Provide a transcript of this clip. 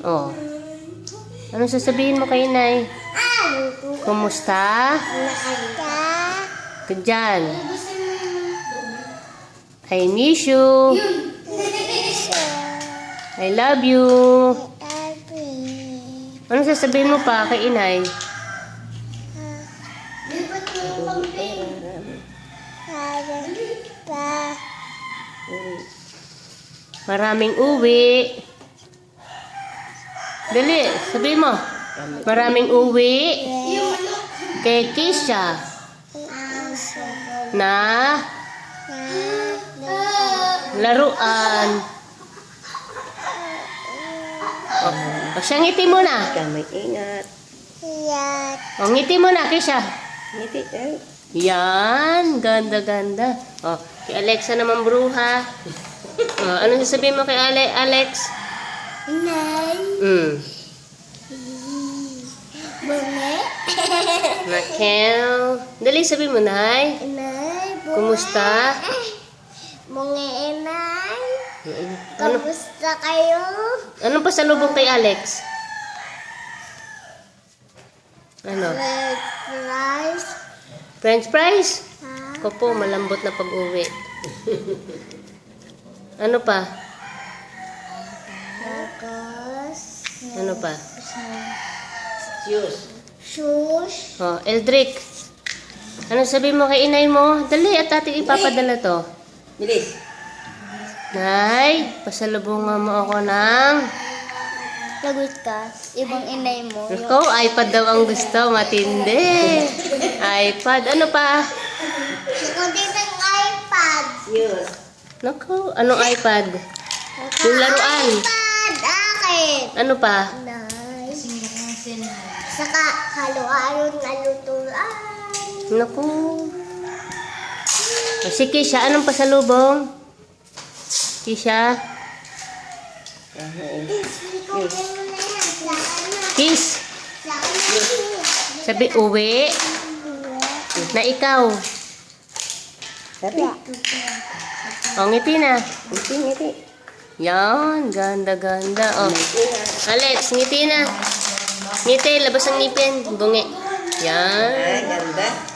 Oh. Anong sasabihin mo kay Inay? Kumusta? Ka dyan. I miss you. I love you. Anong sasabihin mo pa kay Inay? Maraming uwi. Dali, sabihin mo. Maraming uwi. Kay Kisha. Na laruan. Oh, siya ngiti mo na. Kamay ingat. Oh, ngiti mo na, Kisha. Ngiti, eh. Yan, ganda-ganda. Oh, kay Alexa naman bruha. Oh, ano sasabihin mo kay Alex? Nay. Bunga. Raquel. Dali, sabihin mo, Nay. Nay. Kumusta? Bunga inay. Ano, Kamusta kayo? anong pasalubong kay Alex? Ano? Red rice. French fries? Ha? Ako po, malambot na pag-uwi. Ano pa? Tapos. Ano pa? Shoes. Oh, Eldrick. Ano sabihin mo kay inay mo? Dali, at ating ipapadala to. Bilis. Nay, pasalubungan mo ako ng... Lagot ka. Ibang inay mo. Ikaw, iPad daw ang gusto. Matindi. iPad. Ano pa? Ako din ng iPad. Yes. Naku, anong iPad? Yung laruan. iPad. Akin. Ano pa? Nice. Saka halo-halo na lutuan. Naku. O, si Kisha, anong pasalubong? Kisha? Kiss. Sabi, uwi. Na ikaw. Sabi. O, ngiti na. Ngiti, ngiti. Yan, ganda-ganda. O, Alex, ngiti na. Ngiti, labas ang ngipin. Bungi. Yan. Ganda.